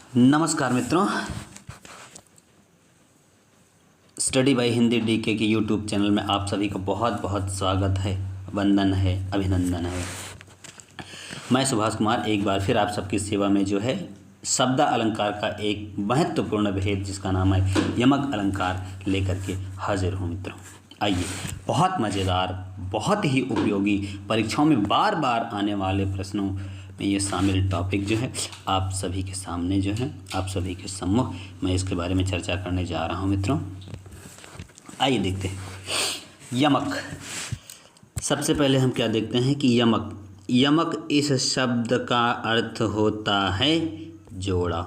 नमस्कार मित्रों, study bye Hindi DK के यूट्यूब चैनल में आप सभी का बहुत बहुत स्वागत है, वंदन है, अभिनंदन है। मैं सुभाष कुमार एक बार फिर आप सबकी सेवा में जो है शब्द अलंकार का एक महत्वपूर्ण भेद जिसका नाम है यमक अलंकार लेकर के हाजिर हूँ। मित्रों आइए, बहुत मज़ेदार, बहुत ही उपयोगी, परीक्षाओं में बार बार आने वाले प्रश्नों में ये शामिल टॉपिक जो है आप सभी के सामने जो है, आप सभी के सम्मुख मैं इसके बारे में चर्चा करने जा रहा हूँ। मित्रों आइए देखते हैं यमक। सबसे पहले हम क्या देखते हैं कि यमक इस शब्द का अर्थ होता है जोड़ा।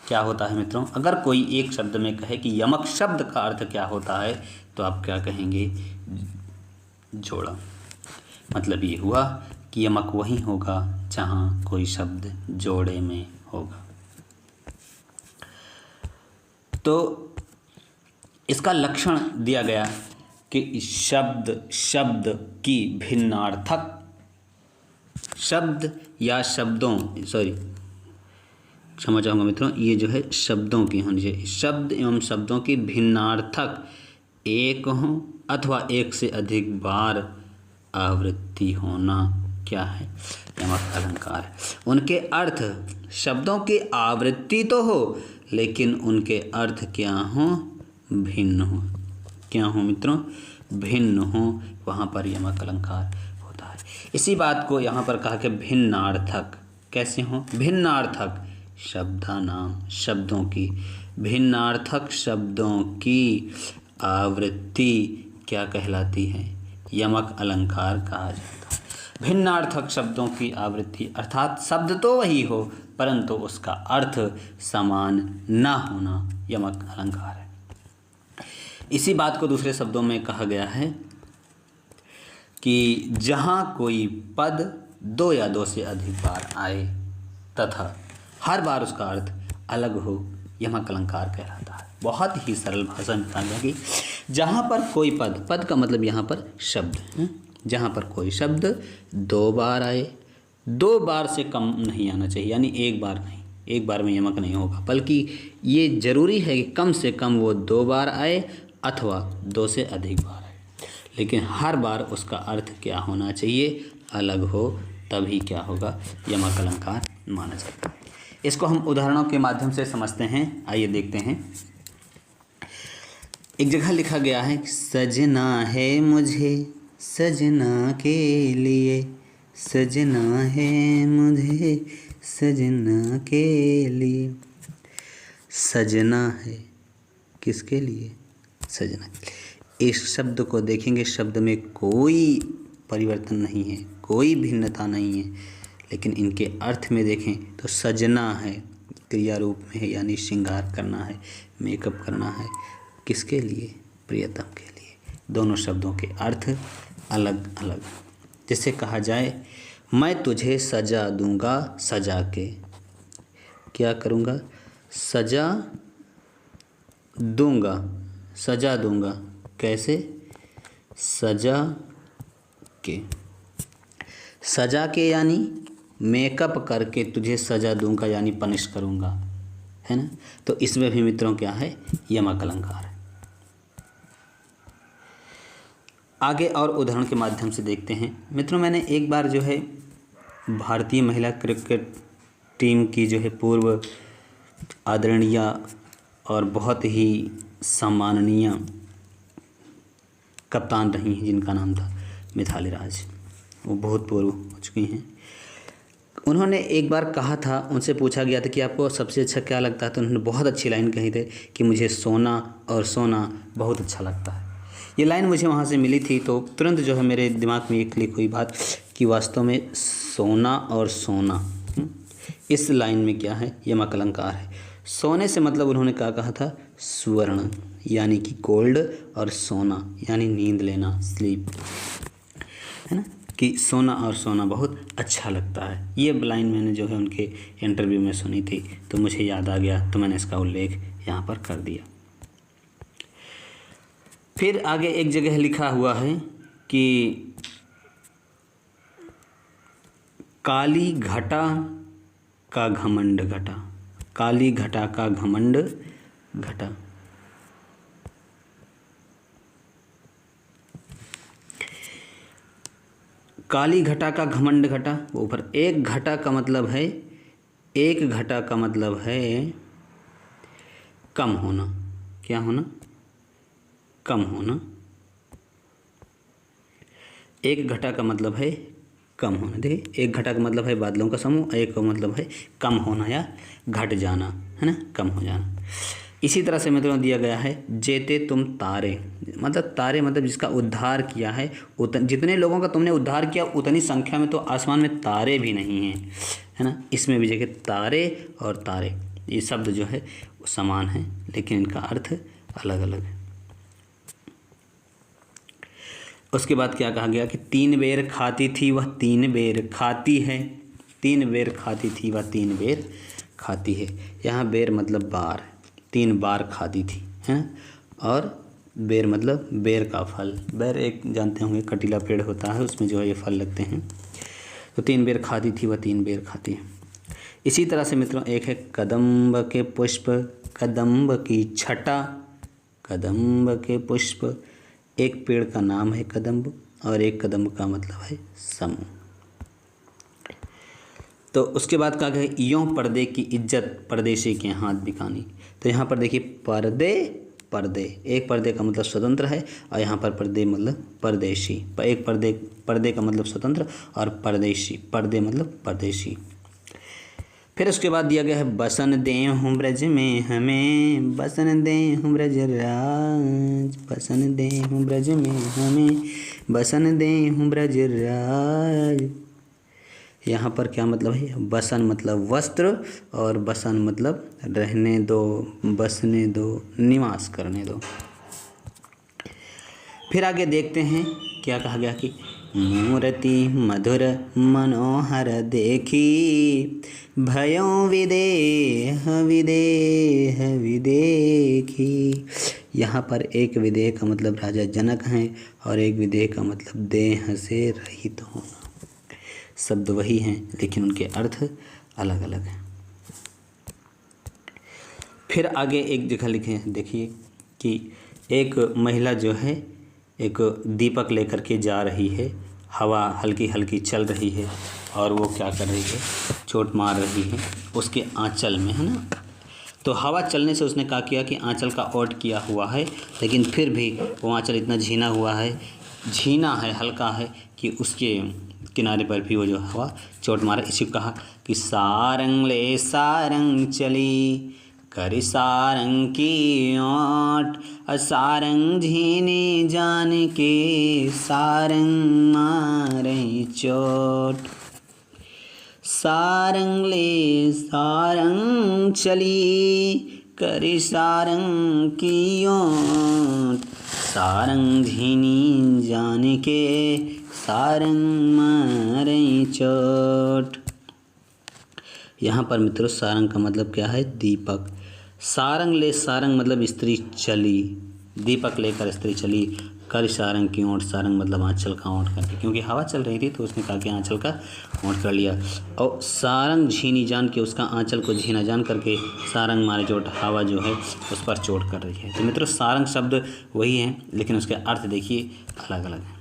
क्या होता है मित्रों? अगर कोई एक शब्द में कहे कि यमक शब्द का अर्थ क्या होता है तो आप क्या कहेंगे? जोड़ा। मतलब ये हुआ कि यमक वही होगा जहाँ कोई शब्द जोड़े में होगा। तो इसका लक्षण दिया गया कि शब्द की भिन्नार्थक, शब्द या शब्दों, क्षमा चाहूँगा मित्रों, ये जो है शब्दों की होनी चाहिए। शब्द एवं शब्दों की भिन्नार्थक एक हों अथवा एक से अधिक बार आवृत्ति होना क्या है? यमक अलंकार है। उनके अर्थ, शब्दों की आवृत्ति तो हो लेकिन उनके अर्थ क्या हो? भिन्न हो। क्या हो मित्रों? भिन्न हो, वहाँ पर यमक अलंकार होता है। इसी बात को यहाँ पर कहा कि भिन्नार्थक कैसे हो? भिन्नार्थक शब्दानाम, शब्दों की, भिन्नार्थक शब्दों की आवृत्ति क्या कहलाती है? यमक अलंकार कहा जाता है। भिन्नार्थक शब्दों की आवृत्ति अर्थात शब्द तो वही हो परंतु उसका अर्थ समान न होना यमक अलंकार है। इसी बात को दूसरे शब्दों में कहा गया है कि जहाँ कोई पद दो या दो से अधिक बार आए तथा हर बार उसका अर्थ अलग हो, यमक अलंकार कहलाता है। बहुत ही सरल भाषा में कहा गया कि जहाँ पर कोई पद का मतलब यहाँ पर शब्द, जहाँ पर कोई शब्द दो बार आए, दो बार से कम नहीं आना चाहिए, यानी एक बार नहीं, एक बार में यमक नहीं होगा, बल्कि ये जरूरी है कि कम से कम वो दो बार आए अथवा दो से अधिक बार आए, लेकिन हर बार उसका अर्थ क्या होना चाहिए? अलग हो, तभी क्या होगा? यमक अलंकार माना जाता है। इसको हम उदाहरणों के माध्यम से समझते हैं। आइए देखते हैं। एक जगह लिखा गया है, सजना है मुझे सजना के लिए, सजना है मुझे सजना के लिए। सजना है किसके लिए? सजना। इस शब्द को देखेंगे, शब्द में कोई परिवर्तन नहीं है, कोई भिन्नता नहीं है, लेकिन इनके अर्थ में देखें तो सजना है, क्रिया रूप में है, यानी श्रृंगार करना है, मेकअप करना है। किसके लिए? प्रियतम के लिए। दोनों शब्दों के अर्थ अलग अलग। जैसे कहा जाए, मैं तुझे सजा दूंगा सजा के। क्या करूँगा? सजा दूंगा, सजा दूंगा। कैसे? सजा के। सजा के यानी मेकअप करके तुझे सजा दूंगा, यानी पनिश करूंगा, है ना? तो इसमें भी मित्रों क्या है? यमक अलंकार है। आगे और उदाहरण के माध्यम से देखते हैं। मित्रों मैंने एक बार जो है भारतीय महिला क्रिकेट टीम की जो है पूर्व आदरणीय और बहुत ही सम्माननीय कप्तान रही हैं, जिनका नाम था मिथाली राज, वो बहुत पूर्व हो चुकी हैं। उन्होंने एक बार कहा था, उनसे पूछा गया था कि आपको सबसे अच्छा क्या लगता है, तो उन्होंने बहुत अच्छी लाइन कही थी कि मुझे सोना और सोना बहुत अच्छा लगता है। ये लाइन मुझे वहाँ से मिली थी तो तुरंत जो है मेरे दिमाग में एक क्लिक हुई बात कि वास्तव में सोना और सोना, इस लाइन में क्या है? यमक अलंकार है। सोने से मतलब उन्होंने क्या कहा था? स्वर्ण, यानी कि गोल्ड, और सोना यानी नींद लेना, स्लीप, है ना? कि सोना और सोना बहुत अच्छा लगता है। ये लाइन मैंने जो है उनके इंटरव्यू में सुनी थी तो मुझे याद आ गया, तो मैंने इसका उल्लेख यहाँ पर कर दिया। फिर आगे एक जगह लिखा हुआ है कि काली घटा का घमंड घटा। काली घटा का घमंड घटा। काली घटा का घमंड घटा, वो ऊपर। एक घटा का मतलब है, एक घटा का मतलब है कम होना। क्या होना? कम होना। एक घटा का मतलब है कम होना। देखिए, एक घटा का मतलब है बादलों का समूह, एक का मतलब है कम होना या घट जाना, है ना, कम हो जाना। इसी तरह से मित्रों दिया गया है जेते तुम तारे, मतलब तारे मतलब जिसका उद्धार किया है, जितने लोगों का तुमने उद्धार किया उतनी संख्या में तो आसमान में तारे भी नहीं हैं, है ना। इसमें भी देखिए तारे और तारे ये शब्द जो है समान है लेकिन इनका अर्थ अलग अलग है। उसके बाद क्या कहा गया कि 3 बेर खाती थी वह 3 बेर खाती है। 3 बेर खाती थी वह 3 बेर खाती है। यहाँ बेर मतलब बार, 3 बार खाती थी, हैं। और बेर मतलब बेर का फल। बेर एक जानते होंगे कटीला पेड़ होता है, उसमें जो है ये फल लगते हैं। तो 3 बेर खाती थी वह 3 बेर खाती है। इसी तरह से मित्रों एक है कदम्ब के पुष्प, कदम्ब की छटा। कदम्ब के पुष्प, एक पेड़ का नाम है कदम्ब और एक कदम्ब का मतलब है समूह। तो उसके बाद कहा गया यों पर्दे की इज्जत परदेशी के हाथ बिकानी। तो यहाँ पर देखिए पर्दे, पर्दे, एक पर्दे का मतलब स्वतंत्र है और यहाँ पर पर्दे मतलब परदेशी। एक पर्दे का मतलब स्वतंत्र और परदेशी, पर्दे मतलब परदेशी। फिर उसके बाद दिया गया है बसन दे हूँ ब्रज में हमें, बसन दे हूँ ब्रज राज, बसन दे हूँ ब्रज में हमें, बसन दे हूँ ब्रज राज। यहाँ पर क्या मतलब है? बसन मतलब वस्त्र और बसन मतलब रहने दो, बसने दो, निवास करने दो। फिर आगे देखते हैं क्या कहा गया कि मूर्ति मधुर मनोहर देखी, भयों विदेह विदेह विदेखी। यहाँ पर एक विदेह का मतलब राजा जनक हैं और एक विदेह का मतलब देह से रहित होना। शब्द वही हैं लेकिन उनके अर्थ अलग अलग हैं। फिर आगे एक जगह लिखे हैं, देखिए कि एक महिला जो है एक दीपक लेकर के जा रही है, हवा हल्की हल्की चल रही है और वो क्या कर रही है? चोट मार रही है उसके आंचल में, है ना। तो हवा चलने से उसने क्या किया कि आंचल का ओट किया हुआ है, लेकिन फिर भी वो आंचल इतना झीना हुआ है, झीना है, हल्का है कि उसके किनारे पर भी वो जो हवा चोट मारा। इसी को कहा कि सारंग ले सारंग चली, करी सारंग की ओट, सारंग झीने जान के, सारंग मारे चोट। सारंग ले सारंग चली, करी सारंग की ओट, सारंग झीनी जान के, सारंग मारे चोट। यहाँ पर मित्रों सारंग का मतलब क्या है? दीपक। सारंग ले सारंग मतलब स्त्री चली, दीपक लेकर स्त्री चली, कर सारंग की ओट, सारंग मतलब आंचल का ओट करके, क्योंकि हवा चल रही थी तो उसने कहा कि आंचल का ओट कर लिया। और सारंग झीनी जान के, उसका आंचल को झीना जान करके, सारंग मारे चोट, हवा जो है उस पर चोट कर रही है। तो मित्रों सारंग शब्द वही है लेकिन उसके अर्थ देखिए अलग अलग हैं।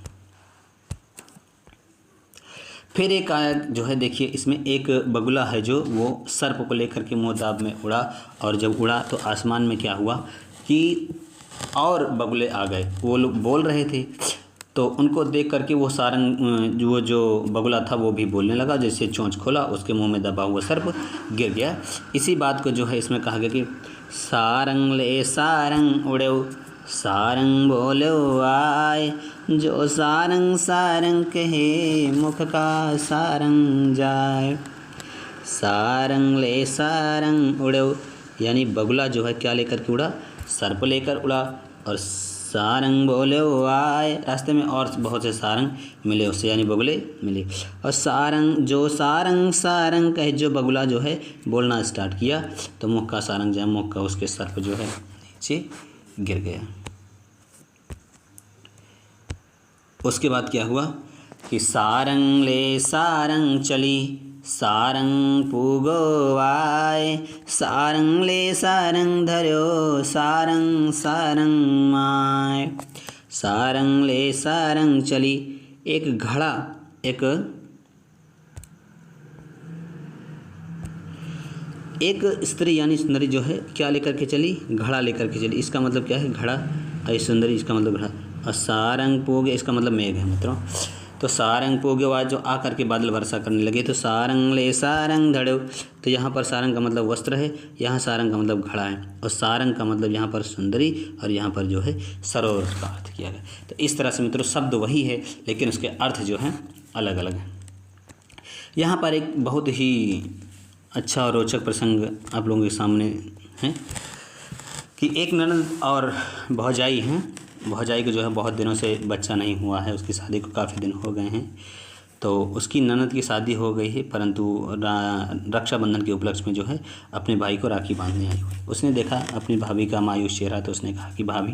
फिर एक आयत जो है देखिए, इसमें एक बगुला है जो वो सर्प को लेकर के मोहताब में उड़ा, और जब उड़ा तो आसमान में क्या हुआ कि और बगुले आ गए। वो लोग बोल रहे थे तो उनको देख करके वो सारंग जो बगुला था वो भी बोलने लगा। जैसे चोंच खोला उसके मुंह में दबा हुआ सर्प गिर गया। इसी बात को जो है इसमें कहा गया कि सारंग ले सारंग उड़े, सारंग बोलो आए, जो सारंग सारंग कहे, मुख का सारंग जाए। सारंग ले सारंग उड़े, यानी बगुला जो है क्या लेकर के उड़ा? सर्प लेकर उड़ा। और सारंग बोले आए, रास्ते में और बहुत से सारंग मिले उससे, यानी बगुले मिले। और सारंग जो सारंग सारंग कहे, जो बगुला जो है बोलना स्टार्ट किया तो मुख का सारंग जाए, मुख का उसके सर्प जो है नीचे गिर गया। उसके बाद क्या हुआ कि सारंग ले सारंग चली, सारंग पूगो आय, सारंग ले सारंग धर्यो, सारंग सारंग माय। सारंग ले सारंग चली, एक घड़ा एक स्त्री यानी सुंदरी जो है क्या लेकर के चली, घड़ा लेकर के चली। इसका मतलब क्या है, घड़ा, और सुंदरी इसका मतलब घड़ा। और सारंग पोगे इसका मतलब मेघ है मित्रों। तो सारंग पोगे आज जो आकर के बादल वर्षा करने लगे, तो सारंग ले सारंग धड़ो, तो यहाँ पर सारंग का मतलब वस्त्र है, यहाँ सारंग का मतलब घड़ा है, और सारंग का मतलब यहाँ पर सुंदरी, और यहाँ पर जो है सरोवर का अर्थ किया गया। तो इस तरह से मित्रों शब्द वही है लेकिन उसके अर्थ जो हैं अलग अलग हैं। यहाँ पर एक बहुत ही अच्छा और रोचक प्रसंग आप लोगों के सामने है कि एक ननद और भौजाई हैं। भौजाई को जो है बहुत दिनों से बच्चा नहीं हुआ है, उसकी शादी को काफ़ी दिन हो गए हैं। तो उसकी ननद की शादी हो गई है, परंतु रक्षाबंधन के उपलक्ष्य में जो है अपने भाई को राखी बांधने आई हुई। उसने देखा अपनी भाभी का मायूस चेहरा, तो उसने कहा कि भाभी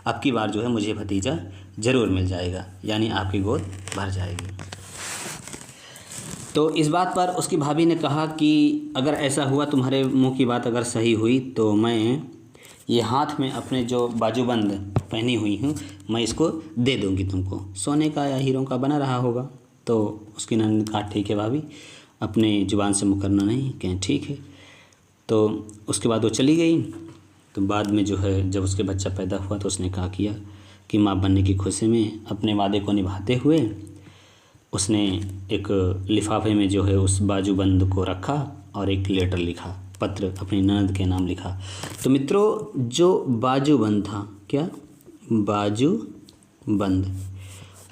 अब की बार जो है मुझे भतीजा ज़रूर मिल जाएगा, यानी आपकी गोद भर जाएगी। तो इस बात पर उसकी भाभी ने कहा कि अगर ऐसा हुआ, तुम्हारे मुंह की बात अगर सही हुई, तो मैं ये हाथ में अपने जो बाजूबंद पहनी हुई हूँ मैं इसको दे दूँगी तुमको, सोने का या हीरों का बना रहा होगा। तो उसकी नंद ने कहा ठीक है भाभी, अपने ज़ुबान से मुकरना नहीं, कहें ठीक है। तो उसके बाद वो चली गई। तो बाद में जो है जब उसके बच्चा पैदा हुआ तो उसने कहा किया कि माँ बनने की खुशी में अपने वादे को निभाते हुए उसने एक लिफाफे में जो है उस बाजूबंद को रखा और एक लेटर लिखा, पत्र अपनी ननद के नाम लिखा। तो मित्रों जो बाजूबंद था, क्या बाजूबंद,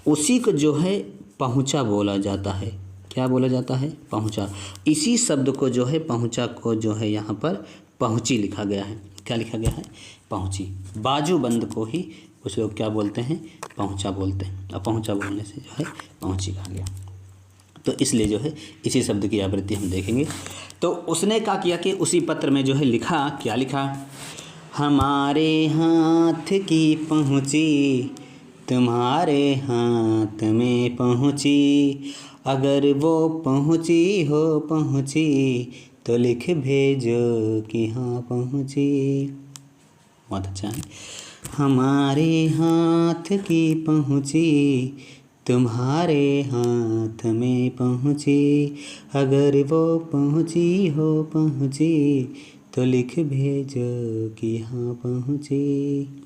उसी को जो है पहुँचा बोला जाता है। क्या बोला जाता है, पहुँचा। इसी शब्द को जो है पहुँचा को जो है यहाँ पर पहुँची लिखा गया है। क्या लिखा गया है, पहुँची। बाजूबंद को ही कुछ लोग क्या बोलते हैं, पहुँचा बोलते हैं, और पहुँचा बोलने से जो है पहुँची कहा गया। तो इसलिए जो है इसी शब्द की आवृत्ति हम देखेंगे। तो उसने क्या किया कि उसी पत्र में जो है लिखा, क्या लिखा, हमारे हाथ की पहुँची तुम्हारे हाथ में पहुँची, अगर वो पहुँची हो पहुँची तो लिख भेजो कि हाँ पहुँची। बहुत अच्छा है। हमारे हाथ की पहुँची तुम्हारे हाथ में पहुँची, अगर वो पहुँची हो पहुँची तो लिख भेजो कि हाँ पहुँची।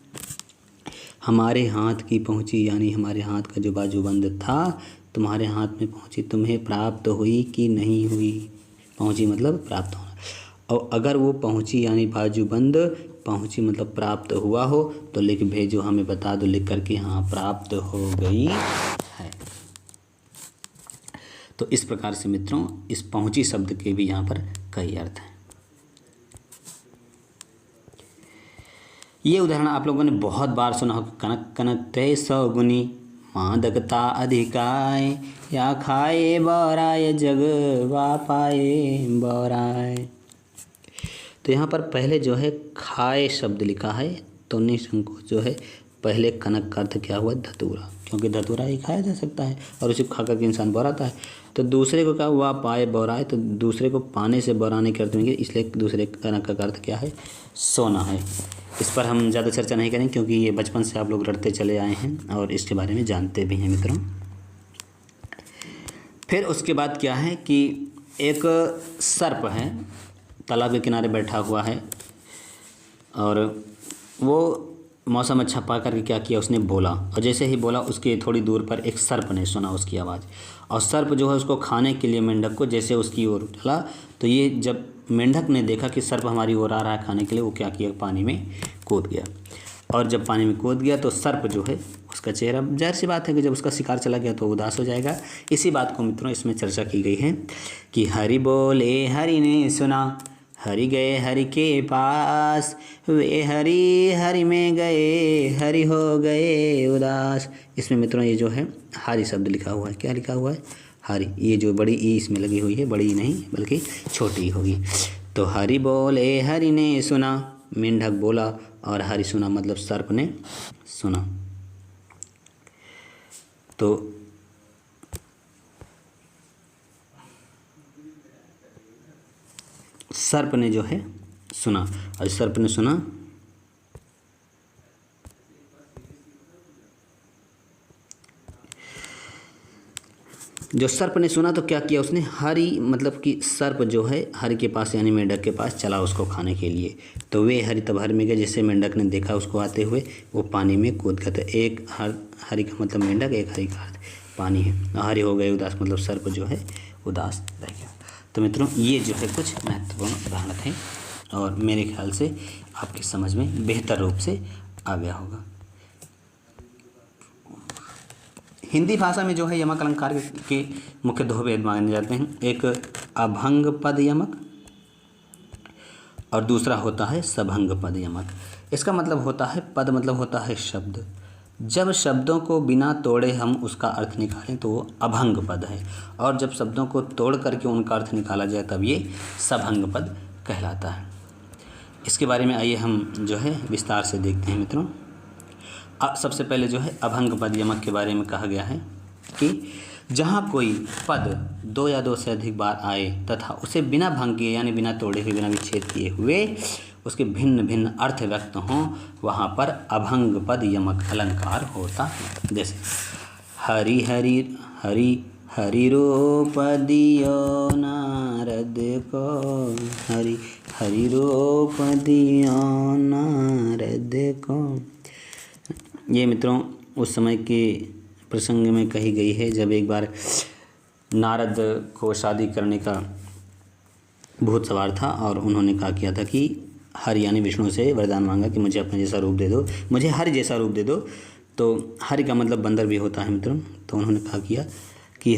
हमारे हाथ की पहुँची यानी हमारे हाथ का जो बाजूबंद था तुम्हारे हाथ में पहुँची, तुम्हें प्राप्त हुई कि नहीं हुई। पहुँची मतलब प्राप्त होना, और अगर वो पहुँची यानी बाजूबंद पहुँची मतलब प्राप्त हुआ हो तो लिख भेजो, हमें बता दो लिख करके हाँ प्राप्त हो गई है। तो इस प्रकार से मित्रों इस पहुँची शब्द के भी यहाँ पर कई अर्थ हैं। ये उदाहरण आप लोगों ने बहुत बार सुना हो, कनक कनक ते सौगुनी मादकता अधिकाय, या खाए बौराय जग वापाए बौराय। तो यहाँ पर पहले जो है खाए शब्द लिखा है, तो निसंकोच जो है पहले कनक का अर्थ क्या हुआ, धतूरा, क्योंकि धतूरा ही खाया जा सकता है और उसे खा करके इंसान बौराता है। तो दूसरे को क्या हुआ, पाए बौराए, तो दूसरे को पाने से बौराने के अर्थ में, इसलिए दूसरे कनक का अर्थ क्या है, सोना है। इस पर हम ज़्यादा चर्चा नहीं करेंगे क्योंकि ये बचपन से आप लोग रटते चले आए हैं और इसके बारे में जानते भी हैं मित्रों। फिर उसके बाद क्या है कि एक सर्प है, तालाब के किनारे बैठा हुआ है, और वो मौसम अच्छा पा करके क्या किया, उसने बोला, और जैसे ही बोला उसके थोड़ी दूर पर एक सर्प ने सुना उसकी आवाज़, और सर्प जो है उसको खाने के लिए मेंढक को जैसे उसकी ओर चला, तो ये जब मेंढक ने देखा कि सर्प हमारी ओर आ रहा है खाने के लिए, वो क्या किया, पानी में कूद गया। और जब पानी में कूद गया तो सर्प जो है उसका चेहरा, जाहिर सी बात है कि जब उसका शिकार चला गया तो उदास हो जाएगा। इसी बात को मित्रों इसमें चर्चा की गई है कि हरि बोले हरि ने सुना, हरि गए हरि के पास, वे हरि हरि में गए हरि हो गए उदास। इसमें मित्रों ये जो है हरि शब्द लिखा हुआ है, क्या लिखा हुआ है, हरि। ये जो बड़ी ई इसमें लगी हुई है, बड़ी नहीं बल्कि छोटी होगी। तो हरि बोले हरि ने सुना, मेंढक बोला, और हरि सुना मतलब सर्प ने सुना। तो सर्प ने जो है सुना, और सर्प ने सुना जो सर्प ने सुना तो क्या किया उसने, हरि मतलब कि सर्प जो है हरि के पास यानी मेंढक के पास चला उसको खाने के लिए। तो वे हरि तब हर में गए, जैसे मेंढक ने देखा उसको आते हुए वो पानी में कूद गए। तो एक हरि का मतलब मेंढक, एक हरि का अर्थ पानी है। हरि हो गए उदास, मतलब सर्प जो है उदास रह गया। तो मित्रों ये जो है कुछ महत्वपूर्ण उदाहरण थे और मेरे ख्याल से आपकी समझ में बेहतर रूप से आ गया होगा। हिंदी भाषा में जो है यमक अलंकार के मुख्य दो भेद माने जाते हैं, एक अभंग पद यमक और दूसरा होता है सभंग पद यमक। इसका मतलब होता है, पद मतलब होता है शब्द, जब शब्दों को बिना तोड़े हम उसका अर्थ निकालें तो वो अभंग पद है, और जब शब्दों को तोड़ करके उनका अर्थ निकाला जाए तब ये सभंग पद कहलाता है। इसके बारे में आइए हम जो है विस्तार से देखते हैं मित्रों। सबसे पहले जो है अभंग पद यमक के बारे में कहा गया है कि जहाँ कोई पद दो या दो से अधिक बार आए तथा उसे बिना भंग किए यानी बिना तोड़े हुए, बिना विच्छेद किए हुए उसके भिन्न भिन्न अर्थ व्यक्त हों, वहाँ पर अभंग पद यमक अलंकार होता है। जैसे हरि हरि हरि हरि रूप दियो नारद को, हरि हरि रूप दियो नारद को। ये मित्रों उस समय के प्रसंग में कही गई है जब एक बार नारद को शादी करने का भूत सवार था और उन्होंने कहा किया था कि हरि यानी विष्णु से वरदान मांगा कि मुझे अपने जैसा रूप दे दो, मुझे हरि जैसा रूप दे दो। तो हरि का मतलब बंदर भी होता है मित्रों। तो उन्होंने कहा किया कि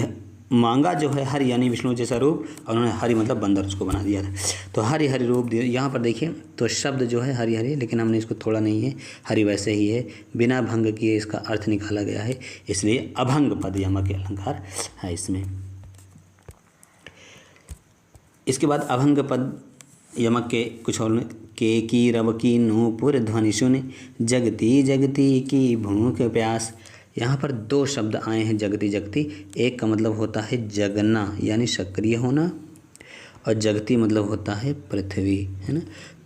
मांगा जो है हरि यानी विष्णु जैसा रूप, और उन्होंने हरि मतलब बंदर उसको बना दिया था। तो हरि हरि रूप दिया। यहाँ पर देखिए तो शब्द जो है हरि हरि, लेकिन हमने इसको थोड़ा नहीं है, हरि वैसे ही है, बिना भंग किए इसका अर्थ निकाला गया है, इसलिए अभंग पद यमक के अलंकार है इसमें। इसके बाद अभंग पद यमक के कुछ और में, के की रव की नूपुर ध्वनि सुन, जगती जगती की भूख प्यास। यहाँ पर दो शब्द आए हैं जगती जगती। एक का मतलब होता है जगना यानी सक्रिय होना, और जगती मतलब होता है पृथ्वी, है ना।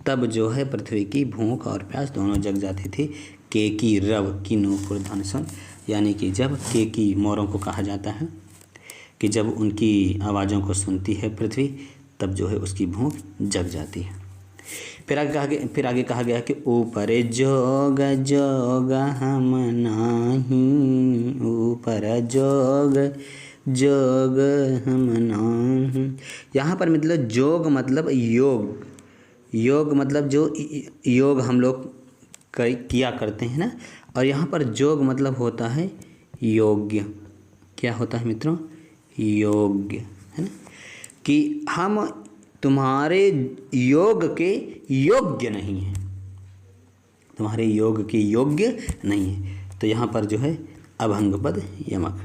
तब जो है पृथ्वी की भूख और प्यास दोनों जग जाती थी। के की रव की नूपुर ध्वनि सुन, यानी कि जब के की मोरों को कहा जाता है कि जब उनकी आवाज़ों को सुनती है पृथ्वी तब जो है उसकी भूख जग जाती है। फिर आगे कहा गया कि ऊपर जोग जोग हम नाही, ऊपर जोग जोग हम नाही। यहाँ पर मतलब जोग मतलब योग, योग मतलब जो योग हम लोग किया करते हैं ना, और यहाँ पर जोग मतलब होता है योग्य। क्या होता है मित्रों? योग्य, है ना, कि हम तुम्हारे योग के योग्य नहीं हैं, तुम्हारे योग के योग्य नहीं है। तो यहाँ पर जो है अभंग पद यमक।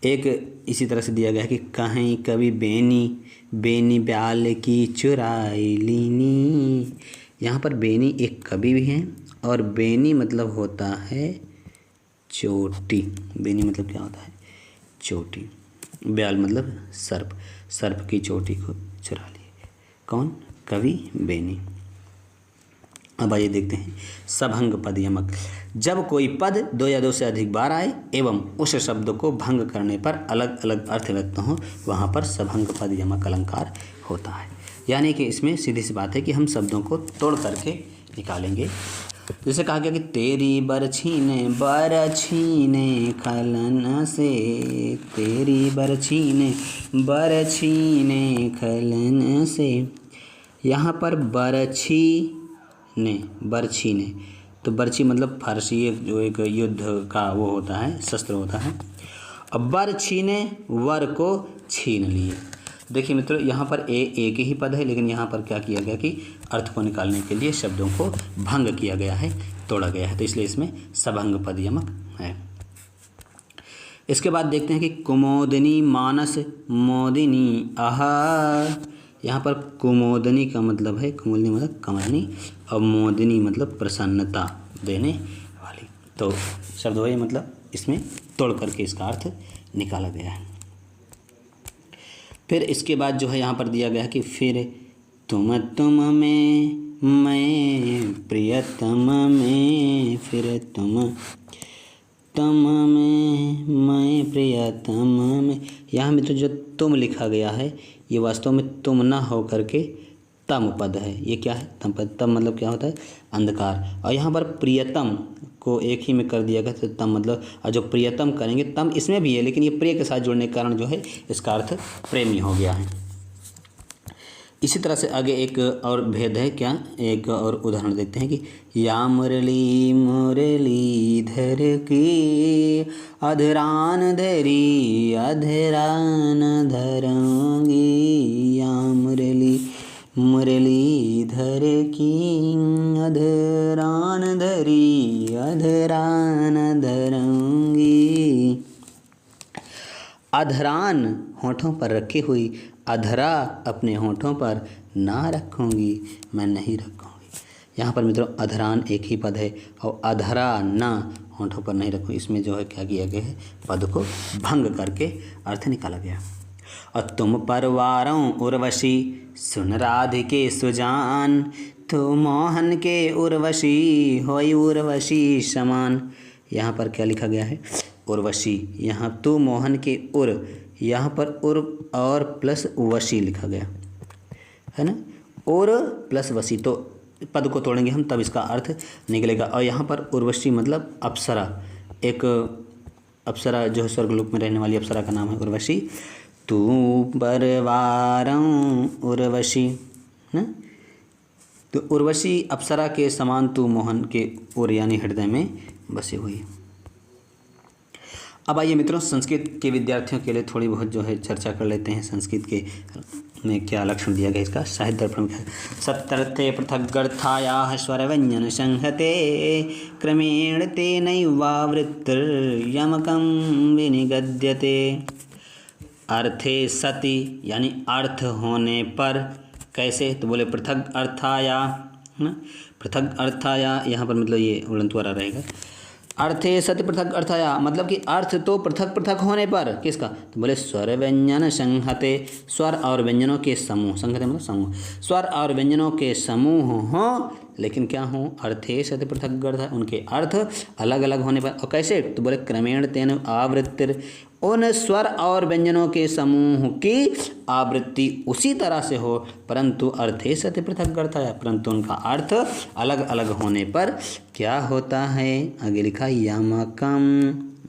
एक इसी तरह से दिया गया है कि कहीं कभी बेनी बेनी ब्याल की चुराई लीनी। यहाँ पर बेनी एक कवि भी है, और बेनी मतलब होता है चोटी। बेनी मतलब क्या होता है? चोटी। ब्याल मतलब सर्प, सर्प की चोटी को चुरा लिए। कौन? कवि बेनी। अब आइए देखते हैं सभंग पद यमक। जब कोई पद दो या दो से अधिक बार आए एवं उस शब्द को भंग करने पर अलग अलग अर्थ व्यक्त हों, वहाँ पर सभंग पद यमक अलंकार होता है। यानी कि इसमें सीधी सी बात है कि हम शब्दों को तोड़ करके निकालेंगे। जैसे कहा गया कि तेरी बरछीने बरछीने खलन से, तेरी बरछीने बरछीने खलन से। यहाँ पर बरछी ने, बरछी ने, तो बरछी मतलब फारसी जो एक युद्ध का वो होता है, शस्त्र होता है। अब बरछी ने वर को छीन लिए। देखिए मित्रों यहाँ पर एक ही पद है, लेकिन यहाँ पर क्या किया गया कि अर्थ को निकालने के लिए शब्दों को भंग किया गया है, तोड़ा गया है, तो इसलिए इसमें सभंग पद यमक है। इसके बाद देखते हैं कि कुमोदिनी मानस मोदिनी आहा। यहाँ पर कुमोदिनी का मतलब है, कुमोदिनी मतलब कमलनी, और मोदिनी मतलब प्रसन्नता देने वाली। तो शब्द वही मतलब इसमें तोड़ करके इसका अर्थ निकाला गया है। फिर इसके बाद जो है यहाँ पर दिया गया है कि फिर तुम में मैं प्रियतम में, फिर तुम में मैं प्रियतम में। यहाँ में तो जो तुम लिखा गया है ये वास्तव में तुम ना हो करके तम पद है। ये क्या है? तम पद। तम मतलब क्या होता है? अंधकार। और यहाँ पर प्रियतम को एक ही में कर दिया गया तो तम मतलब, और जो प्रियतम करेंगे तम इसमें भी है, लेकिन ये प्रिय के साथ जुड़ने के कारण जो है इसका अर्थ प्रेमी हो गया है। इसी तरह से आगे एक और भेद है। क्या? एक और उदाहरण देखते हैं कि या मुरली मुरलीधर की अधरान धरी अधरान धरूंगी। या मुरली मुरलीधर की अधरान धरी अधरान धरूंगी। अधरान होठों पर रखी हुई, अधरा अपने होठों पर ना रखूंगी, मैं नहीं रखूंगी। यहाँ पर मित्रों अधरान एक ही पद है और अधरा ना होठों पर नहीं रखूंगी, इसमें जो है क्या किया गया है? पद को भंग करके अर्थ निकाला गया। और तुम परवारों उर्वशी सुन राधिके सुजान, तो मोहन के उर्वशी होई उर्वशी समान। यहाँ पर क्या लिखा गया है? उर्वशी। यहाँ तो मोहन के उर, यहाँ पर उर और प्लस वशी लिखा गया है ना, उर प्लस वशी। तो पद को तोड़ेंगे हम तब इसका अर्थ निकलेगा। और यहाँ पर उर्वशी मतलब अप्सरा, एक अप्सरा जो है स्वर्गलोक में रहने वाली अप्सरा का नाम है उर्वशी। तू परवारों उर्वशी ना, तो उर्वशी अप्सरा के समान तू मोहन के उर यानी हृदय में बसी हुई। अब आइए मित्रों संस्कृत के विद्यार्थियों के लिए थोड़ी बहुत जो है चर्चा कर लेते हैं। संस्कृत के में क्या लक्षण दिया गया इसका? साहित्य दर्पण में सप्तर्थे पृथगर्थायाः स्वर व्यंजन संहते क्रमेण तेनैवावृत्तिर्यमकं विनिगद्यते। अर्थे सति यानी अर्थ होने पर। कैसे? तो बोले पृथक अर्थाया ना, पृथक अर्थाया यहाँ पर मतलब ये उड़नतुवारा रहेगा। अर्थे सति पृथक अर्थाया मतलब कि अर्थ तो पृथक पृथक होने पर। किसका? तो बोले स्वर व्यंजन संहते, स्वर और व्यंजनों के समूह, संहते मतलब समूह, स्वर और व्यंजनों के समूह हों, लेकिन क्या हों? अर्थे सति पृथक अर्थ, उनके अर्थ अलग अलग होने पर। और कैसे? तो बोले क्रमेण तेन आवृत्तिर, उन स्वर और व्यंजनों के समूह की आवृत्ति उसी तरह से हो, परंतु अर्थे सति पृथक अर्थ है, परंतु उनका अर्थ अलग अलग होने पर क्या होता है? आगे लिखा यमकम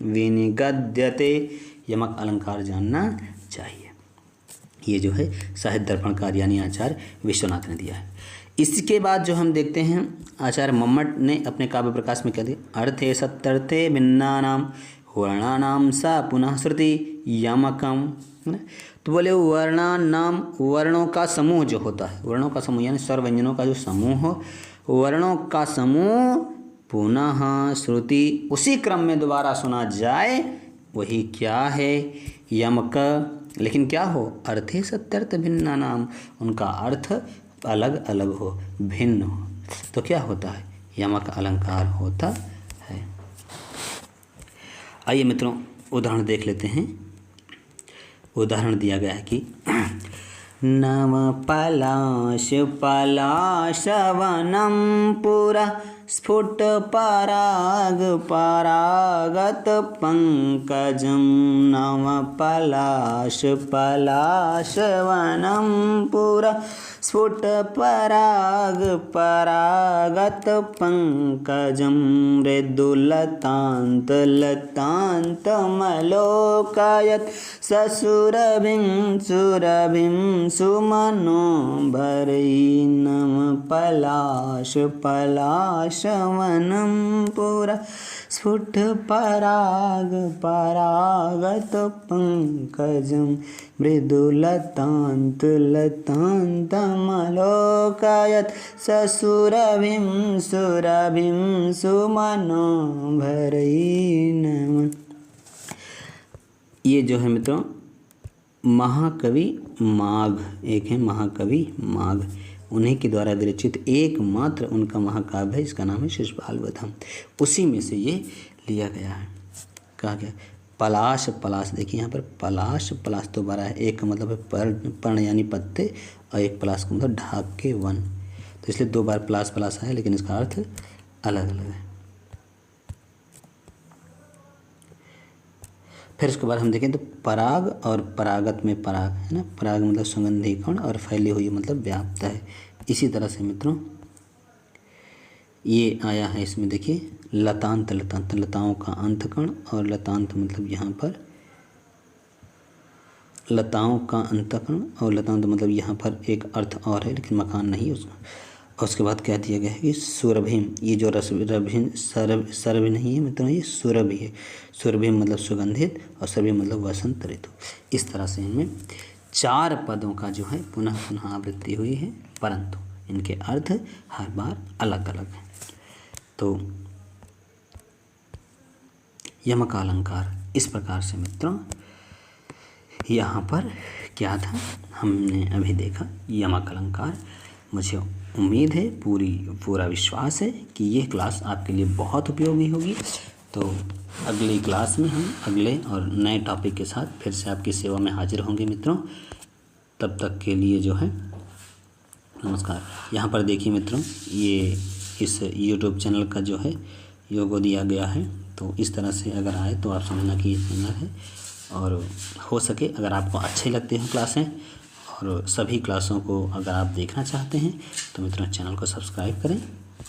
विनिगद्यते। यमक अलंकार जानना चाहिए। ये जो है साहित्य दर्पणकार यानी आचार्य विश्वनाथ ने दिया है। इसके बाद जो हम देखते हैं आचार्य मम्मट ने अपने काव्य प्रकाश में क्या दिया? अर्थे सत्यर्थे भिन्नानाम वर्णानाम सा पुनः श्रुति यमकम। तो बोले वर्णानाम, वर्णों का समूह जो होता है, वर्णों का समूह यानी स्वर व्यंजनों का जो समूह हो, वर्णों का समूह पुनः श्रुति उसी क्रम में दोबारा सुना जाए, वही क्या है? यमक। लेकिन क्या हो? अर्थे सत्यर्थ भिन्नानाम, उनका अर्थ अलग अलग हो, भिन्न हो, तो क्या होता है? यमक अलंकार होता है। आइए मित्रों उदाहरण देख लेते हैं। उदाहरण दिया गया है कि नव पलाश पलाशवनम पुरा स्फुट पराग परागत पंकजम। नव पलाश पलाशवनम पुरा स्फुट पराग परागत पंकजम। मृदुलतान्त लतान्तमलोकयत् ससुरभिं सुरभिं सुमनोभरैर्नम पलाश पलाशवनं पुरा स्फुट पराग परागत पंकजं। मृदुलतान्त लतान्तमलोकयत् ससुरभिं सुरभिं सुमनोभरैर्नम। ये जो है मित्रों महाकवि माघ, एक है महाकवि माघ, उन्हीं के द्वारा विरचित एकमात्र उनका महाकाव्य है, इसका नाम है शिशुपाल वधम। उसी में से ये लिया गया है। कहा गया पलाश, पलाश देखिए यहाँ पर पलाश, पलाश दोबारा है, एक का मतलब है पर्ण यानी पत्ते, और एक पलाश का मतलब ढाक के वन, तो इसलिए 2 बार पलाश पलाश है, लेकिन इसका अर्थ अलग अलग है। फिर उसके बाद हम देखें तो पराग और परागत में पराग है ना, पराग मतलब सुगंधी कण और फैली हुई मतलब व्याप्त है। इसी तरह से मित्रों ये आया है, इसमें देखिए लतांत, लतांत लताओं का अंतकण, और लतांत मतलब यहाँ पर लताओं का अंतकण, और लतांत मतलब यहाँ पर एक अर्थ और है लेकिन मकान नहीं उसका। और उसके बाद कह दिया गया है कि सुरभिम, ये जो रभिम सरभ नहीं है मित्रों, ये सुरभि है। सुरभिम मतलब सुगंधित, और सरभि मतलब वसंत ऋतु। इस तरह से इनमें 4 पदों का जो है पुनः पुनः आवृत्ति हुई है, परंतु इनके अर्थ हर बार अलग अलग हैं। तो यमक अलंकार इस प्रकार से मित्रों यहाँ पर क्या था हमने अभी देखा यमक अलंकार। मुझे उम्मीद है, पूरा विश्वास है कि ये क्लास आपके लिए बहुत उपयोगी होगी। तो अगली क्लास में हम अगले और नए टॉपिक के साथ फिर से आपकी सेवा में हाजिर होंगे मित्रों। तब तक के लिए जो है नमस्कार। यहाँ पर देखिए मित्रों, ये इस YouTube चैनल का जो है लोगो दिया गया है, तो इस तरह से अगर आए तो आप समझना कि ये चैनल है। और हो सके अगर आपको अच्छे लगते हैं क्लासें और सभी क्लासों को अगर आप देखना चाहते हैं तो मित्रों चैनल को सब्सक्राइब करें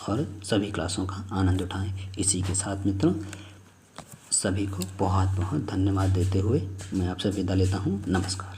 और सभी क्लासों का आनंद उठाएं। इसी के साथ मित्रों सभी को बहुत बहुत धन्यवाद देते हुए मैं आपसे विदा लेता हूं। नमस्कार।